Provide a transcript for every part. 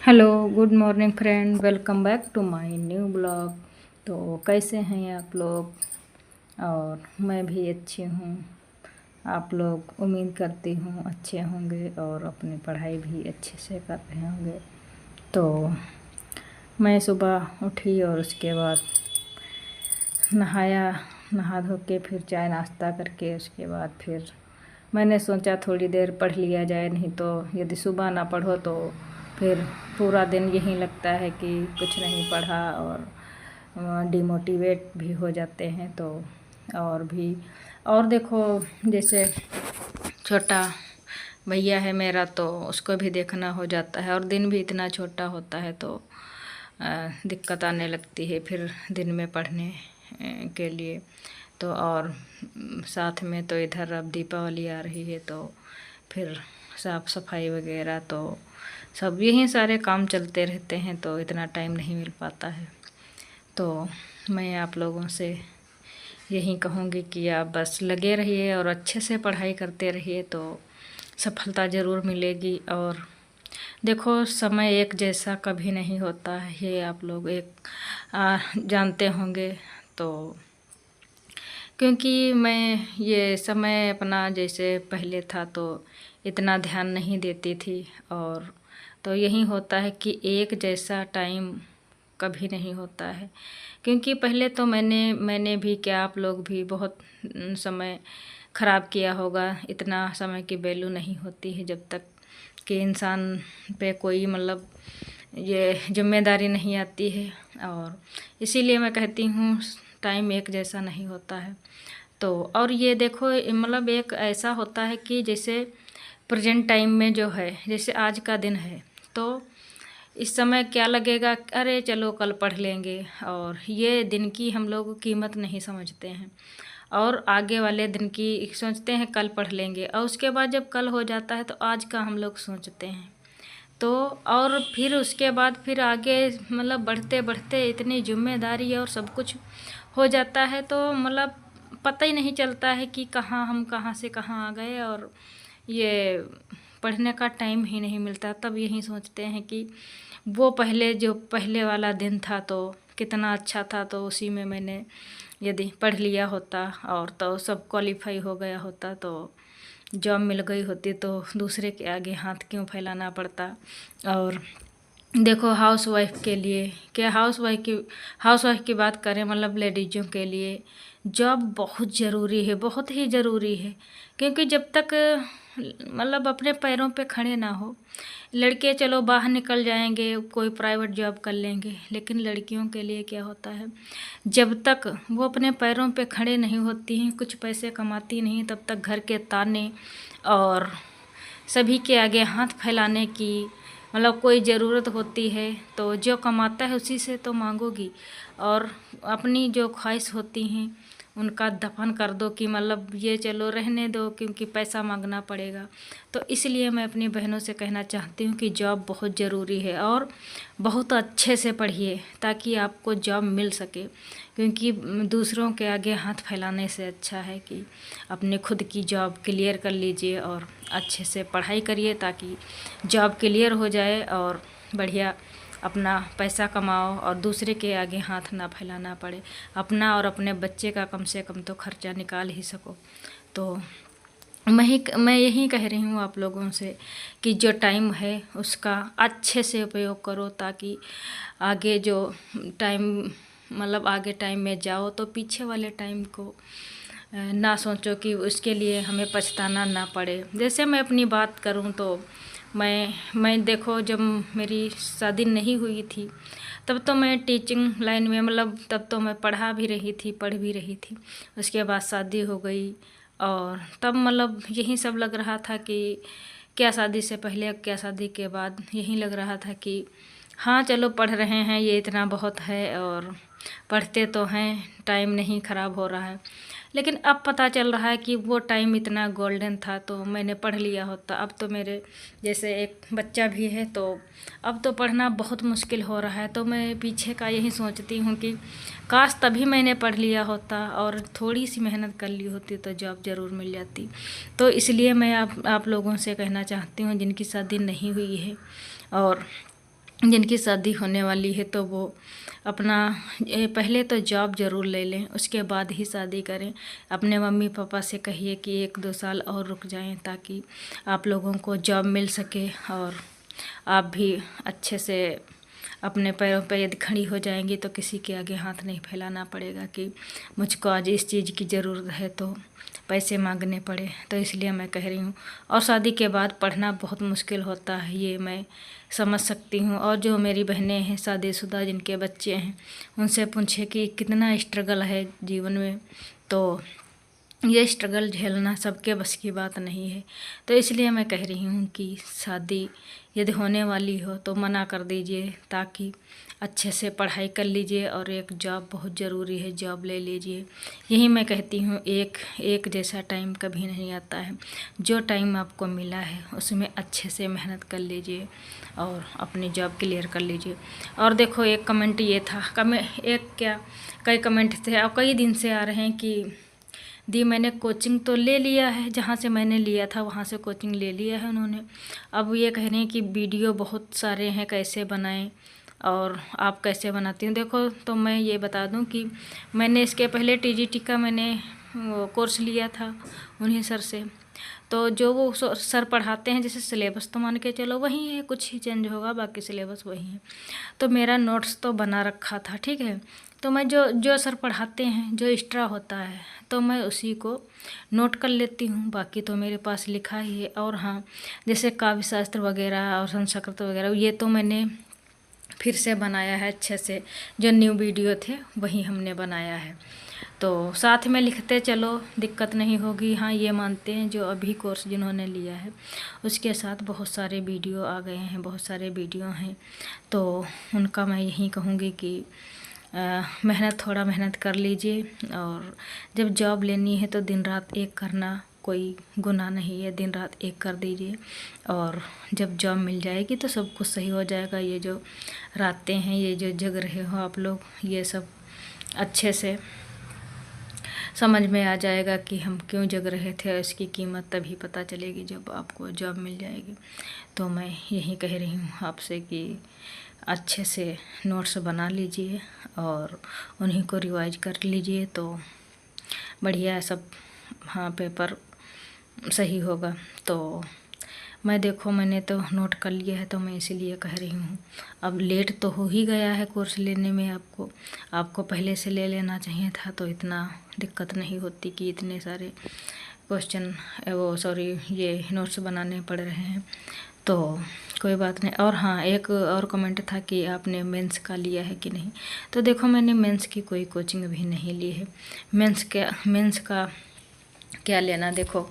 Hello, good morning friend, welcome back to my new blog. तो कैसे हैं आप लोग? और मैं भी अच्छी हूँ। आप लोग उम्मीद करती हूँ अच्छे होंगे और अपनी पढ़ाई भी अच्छे से कर रहे होंगे। तो मैं सुबह उठी और उसके बाद नहा धो के फिर चाय नाश्ता करके उसके बाद फिर मैंने सोचा थोड़ी देर पढ़ लिया जाए, नहीं तो यदि सुबह ना पढ़ो तो फिर पूरा दिन यही लगता है कि कुछ नहीं पढ़ा और डिमोटिवेट भी हो जाते हैं। तो और देखो, जैसे छोटा भैया है मेरा तो उसको भी देखना हो जाता है और दिन भी इतना छोटा होता है तो दिक्कत आने लगती है फिर दिन में पढ़ने के लिए। तो और साथ में तो इधर अब दीपावली आ रही है तो फिर साफ़ सफाई वगैरह तो सब यही सारे काम चलते रहते हैं तो इतना टाइम नहीं मिल पाता है। तो मैं आप लोगों से यही कहूँगी कि आप बस लगे रहिए और अच्छे से पढ़ाई करते रहिए तो सफलता ज़रूर मिलेगी। और देखो, समय एक जैसा कभी नहीं होता है, ये आप लोग जानते होंगे। तो क्योंकि मैं ये समय अपना जैसे पहले था तो इतना ध्यान नहीं देती थी, और तो यही होता है कि एक जैसा टाइम कभी नहीं होता है। क्योंकि पहले तो मैंने भी क्या, आप लोग भी बहुत समय ख़राब किया होगा। इतना समय की वैल्यू नहीं होती है जब तक कि इंसान पे कोई मतलब ये जिम्मेदारी नहीं आती है। और इसीलिए मैं कहती हूँ टाइम एक जैसा नहीं होता है। तो और ये देखो, मतलब एक ऐसा होता है कि जैसे प्रेजेंट टाइम में जो है, जैसे आज का दिन है तो इस समय क्या लगेगा, अरे चलो कल पढ़ लेंगे, और ये दिन की हम लोग कीमत नहीं समझते हैं और आगे वाले दिन की सोचते हैं कल पढ़ लेंगे, और उसके बाद जब कल हो जाता है तो आज का हम लोग सोचते हैं। तो और फिर उसके बाद फिर आगे मतलब बढ़ते बढ़ते इतनी जिम्मेदारी और सब कुछ हो जाता है तो मतलब पता ही नहीं चलता है कि हम कहाँ से कहाँ आ गए, और ये पढ़ने का टाइम ही नहीं मिलता। तब यही सोचते हैं कि वो पहले वाला दिन था तो कितना अच्छा था, तो उसी में मैंने यदि पढ़ लिया होता और तो सब क्वालिफाई हो गया होता तो जॉब मिल गई होती तो दूसरे के आगे हाथ क्यों फैलाना पड़ता। और देखो, हाउसवाइफ के लिए क्या, हाउसवाइफ की बात करें, मतलब लेडीज़ों के लिए जॉब बहुत ज़रूरी है, बहुत ही ज़रूरी है। क्योंकि जब तक मतलब अपने पैरों पे खड़े ना हो, लड़के चलो बाहर निकल जाएंगे, कोई प्राइवेट जॉब कर लेंगे, लेकिन लड़कियों के लिए क्या होता है, जब तक वो अपने पैरों पे खड़े नहीं होती हैं, कुछ पैसे कमाती नहीं, तब तक घर के ताने और सभी के आगे हाथ फैलाने की मतलब कोई ज़रूरत होती है तो जो कमाता है उसी से तो मांगोगी, और अपनी जो ख्वाहिश होती हैं उनका दफन कर दो कि मतलब ये चलो रहने दो क्योंकि पैसा मांगना पड़ेगा। तो इसलिए मैं अपनी बहनों से कहना चाहती हूँ कि जॉब बहुत ज़रूरी है और बहुत अच्छे से पढ़िए ताकि आपको जॉब मिल सके। क्योंकि दूसरों के आगे हाथ फैलाने से अच्छा है कि अपने खुद की जॉब क्लियर कर लीजिए और अच्छे से पढ़ाई करिए ताकि जॉब क्लियर हो जाए और बढ़िया अपना पैसा कमाओ और दूसरे के आगे हाथ ना फैलाना पड़े। अपना और अपने बच्चे का कम से कम तो खर्चा निकाल ही सको। तो मैं यही कह रही हूँ आप लोगों से कि जो टाइम है उसका अच्छे से उपयोग करो ताकि आगे जो टाइम मतलब आगे टाइम में जाओ तो पीछे वाले टाइम को ना सोचो कि उसके लिए हमें पछताना ना पड़े। जैसे मैं अपनी बात करूँ तो मैं देखो, जब मेरी शादी नहीं हुई थी तब तो मैं टीचिंग लाइन में मतलब तब तो मैं पढ़ भी रही थी। उसके बाद शादी हो गई और तब मतलब यही सब लग रहा था कि क्या शादी से पहले क्या शादी के बाद, यही लग रहा था कि हाँ चलो पढ़ रहे हैं ये इतना बहुत है और पढ़ते तो हैं, टाइम नहीं ख़राब हो रहा है। लेकिन अब पता चल रहा है कि वो टाइम इतना गोल्डन था तो मैंने पढ़ लिया होता। अब तो मेरे जैसे एक बच्चा भी है तो अब तो पढ़ना बहुत मुश्किल हो रहा है। तो मैं पीछे का यही सोचती हूँ कि काश तभी मैंने पढ़ लिया होता और थोड़ी सी मेहनत कर ली होती तो जॉब ज़रूर मिल जाती। तो इसलिए मैं आप लोगों से कहना चाहती हूँ जिनकी शादी नहीं हुई है और जिनकी शादी होने वाली है तो वो अपना पहले तो जॉब ज़रूर ले लें, उसके बाद ही शादी करें। अपने मम्मी पापा से कहिए कि 1-2 साल और रुक जाएं ताकि आप लोगों को जॉब मिल सके और आप भी अच्छे से अपने पैरों पर यदि खड़ी हो जाएंगी तो किसी के आगे हाथ नहीं फैलाना पड़ेगा कि मुझको आज इस चीज़ की ज़रूरत है तो पैसे मांगने पड़े। तो इसलिए मैं कह रही हूँ। और शादी के बाद पढ़ना बहुत मुश्किल होता है, ये मैं समझ सकती हूँ। और जो मेरी बहनें हैं शादीशुदा जिनके बच्चे हैं, उनसे पूछे कि कितना स्ट्रगल है जीवन में, तो ये स्ट्रगल झेलना सबके बस की बात नहीं है। तो इसलिए मैं कह रही हूँ कि शादी यदि होने वाली हो तो मना कर दीजिए, ताकि अच्छे से पढ़ाई कर लीजिए और एक जॉब बहुत ज़रूरी है, जॉब ले लीजिए। यही मैं कहती हूँ, एक जैसा टाइम कभी नहीं आता है। जो टाइम आपको मिला है उसमें अच्छे से मेहनत कर लीजिए और अपनी जॉब क्लियर कर लीजिए। और देखो, एक कमेंट ये था, कई कमेंट थे और कई दिन से आ रहे हैं कि दी मैंने कोचिंग तो ले लिया है, जहाँ से मैंने लिया था वहाँ से कोचिंग ले लिया है उन्होंने। अब ये कह रहे हैं कि वीडियो बहुत सारे हैं, कैसे बनाएं और आप कैसे बनाती हैं। देखो, तो मैं ये बता दूं कि मैंने इसके पहले टीजीटी का मैंने वो कोर्स लिया था उन्हीं सर से। तो जो वो सर पढ़ाते हैं, जैसे सिलेबस तो मान के चलो वही है, कुछ ही चेंज होगा, बाकी सिलेबस वही है। तो मेरा नोट्स तो बना रखा था, ठीक है। तो मैं जो जो सर पढ़ाते हैं, जो एक्स्ट्रा होता है तो मैं उसी को नोट कर लेती हूँ, बाकी तो मेरे पास लिखा ही है। और हाँ, जैसे काव्य शास्त्र वगैरह और संस्कृत वगैरह, ये तो मैंने फिर से बनाया है अच्छे से, जो न्यू वीडियो थे वही हमने बनाया है। तो साथ में लिखते चलो, दिक्कत नहीं होगी। हाँ, ये मानते हैं जो अभी कोर्स जिन्होंने लिया है उसके साथ बहुत सारे वीडियो आ गए हैं, बहुत सारे वीडियो हैं। तो उनका मैं यही कहूँगी कि थोड़ा मेहनत कर लीजिए। और जब जॉब लेनी है तो दिन रात एक करना कोई गुनाह नहीं है, दिन रात एक कर दीजिए और जब जॉब मिल जाएगी तो सब कुछ सही हो जाएगा। ये जो रातें हैं, ये जो जग रहे हो आप लोग, ये सब अच्छे से समझ में आ जाएगा कि हम क्यों जग रहे थे, और इसकी कीमत तभी पता चलेगी जब आपको जॉब मिल जाएगी। तो मैं यही कह रही हूँ आपसे कि अच्छे से नोट्स बना लीजिए और उन्हीं को रिवाइज कर लीजिए तो बढ़िया सब, हाँ, पेपर सही होगा। तो मैंने तो नोट कर लिया है, तो मैं इसीलिए कह रही हूँ। अब लेट तो हो ही गया है कोर्स लेने में, आपको पहले से ले लेना चाहिए था, तो इतना दिक्कत नहीं होती कि इतने सारे क्वेश्चन ये नोट्स बनाने पड़ रहे हैं। तो कोई बात नहीं। और हाँ, एक और कमेंट था कि आपने मेंस का लिया है कि नहीं। तो देखो, मैंने मेंस की कोई कोचिंग भी नहीं ली है। मेंस का क्या लेना। देखो,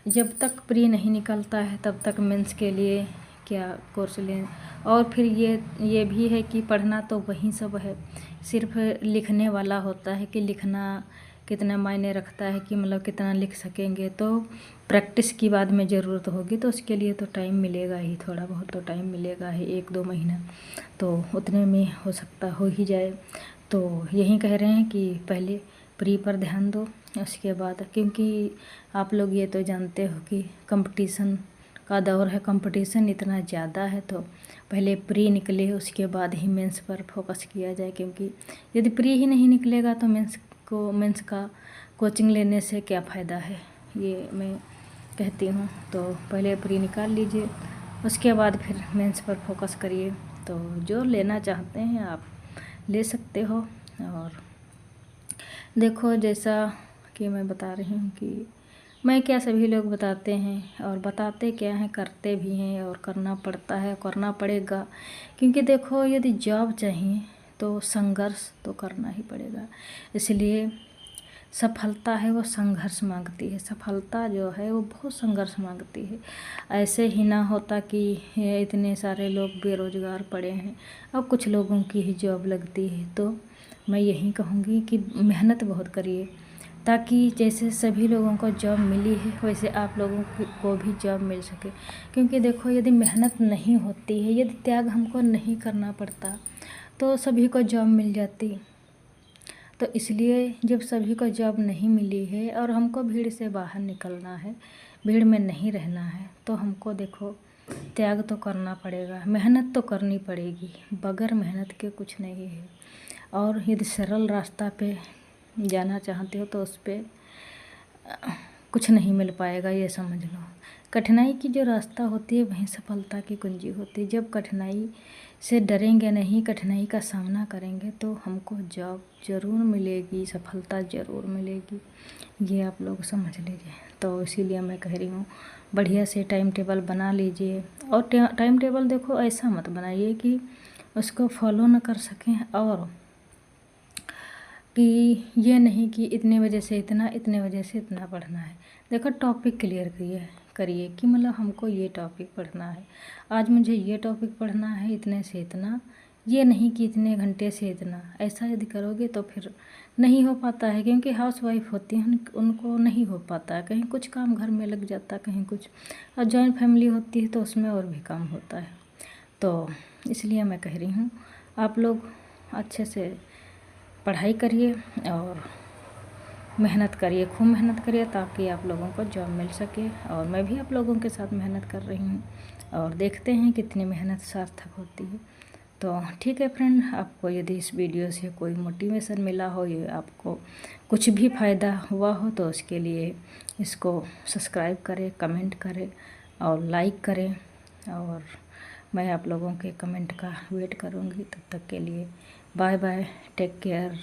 जब तक प्री नहीं निकलता है तब तक मेंस के लिए क्या कोर्स लें। और फिर ये भी है कि पढ़ना तो वही सब है, सिर्फ लिखने वाला होता है कि लिखना कितना मायने रखता है कि मतलब कितना लिख सकेंगे। तो प्रैक्टिस की बाद में ज़रूरत होगी, तो उसके लिए तो टाइम मिलेगा ही, थोड़ा बहुत तो टाइम मिलेगा ही, 1-2 महीना, तो उतने में हो ही जाए। तो यही कह रहे हैं कि पहले प्री पर ध्यान दो, उसके बाद, क्योंकि आप लोग ये तो जानते हो कि कंपटीशन का दौर है, कंपटीशन इतना ज़्यादा है। तो पहले प्री निकले, उसके बाद ही मेंस पर फोकस किया जाए, क्योंकि यदि प्री ही नहीं निकलेगा तो मेंस का कोचिंग लेने से क्या फ़ायदा है, ये मैं कहती हूँ। तो पहले प्री निकाल लीजिए, उसके बाद फिर मेंस पर फोकस करिए। तो जो लेना चाहते हैं आप ले सकते हो। और देखो, जैसा कि मैं बता रही हूँ कि मैं क्या, सभी लोग बताते हैं और बताते क्या हैं, करते भी हैं और करना पड़ता है, करना पड़ेगा। क्योंकि देखो, यदि जॉब चाहिए तो संघर्ष तो करना ही पड़ेगा। इसलिए सफलता है वो संघर्ष मांगती है, सफलता जो है वो बहुत संघर्ष मांगती है। ऐसे ही ना होता कि इतने सारे लोग बेरोज़गार पड़े हैं और कुछ लोगों की ही जॉब लगती है। तो मैं यही कहूँगी कि मेहनत बहुत करिए, ताकि जैसे सभी लोगों को जॉब मिली है वैसे आप लोगों को भी जॉब मिल सके। क्योंकि देखो, यदि मेहनत नहीं होती है, यदि त्याग हमको नहीं करना पड़ता तो सभी को जॉब मिल जाती। तो इसलिए जब सभी को जॉब नहीं मिली है और हमको भीड़ से बाहर निकलना है, भीड़ में नहीं रहना है, तो हमको देखो त्याग तो करना पड़ेगा, मेहनत तो करनी पड़ेगी, बगैर मेहनत के कुछ नहीं है। और यदि सरल रास्ता पे जाना चाहते हो तो उस पे कुछ नहीं मिल पाएगा, ये समझ लो। कठिनाई की जो रास्ता होती है वहीं सफलता की कुंजी होती है। जब कठिनाई से डरेंगे नहीं, कठिनाई का सामना करेंगे तो हमको जॉब ज़रूर मिलेगी, सफलता ज़रूर मिलेगी, ये आप लोग समझ लीजिए। तो इसीलिए मैं कह रही हूँ बढ़िया से टाइम टेबल बना लीजिए। और टाइम टेबल देखो ऐसा मत बनाइए कि उसको फॉलो ना कर सकें, और कि ये नहीं कि इतने बजे से इतना, इतने बजे से इतना पढ़ना है। देखो टॉपिक क्लियर करिए कि मतलब हमको ये टॉपिक पढ़ना है, आज मुझे ये टॉपिक पढ़ना है इतने से इतना, ये नहीं कि इतने घंटे से इतना। ऐसा यदि करोगे तो फिर नहीं हो पाता है, क्योंकि हाउस वाइफ होती हैं उनको नहीं हो पाता है, कहीं कुछ काम घर में लग जाता, कहीं कुछ। और जॉइंट फैमिली होती है तो उसमें और भी काम होता है। तो इसलिए मैं कह रही हूँ आप लोग अच्छे से पढ़ाई करिए और मेहनत करिए, खूब मेहनत करिए, ताकि आप लोगों को जॉब मिल सके। और मैं भी आप लोगों के साथ मेहनत कर रही हूँ और देखते हैं कितनी मेहनत सार्थक होती है। तो ठीक है फ्रेंड, आपको यदि इस वीडियो से कोई मोटिवेशन मिला हो, ये आपको कुछ भी फ़ायदा हुआ हो, तो उसके लिए इसको सब्सक्राइब करें, कमेंट करें और लाइक करें। और मैं आप लोगों के कमेंट का वेट करूँगी। तब तक के लिए बाय बाय, टेक केयर।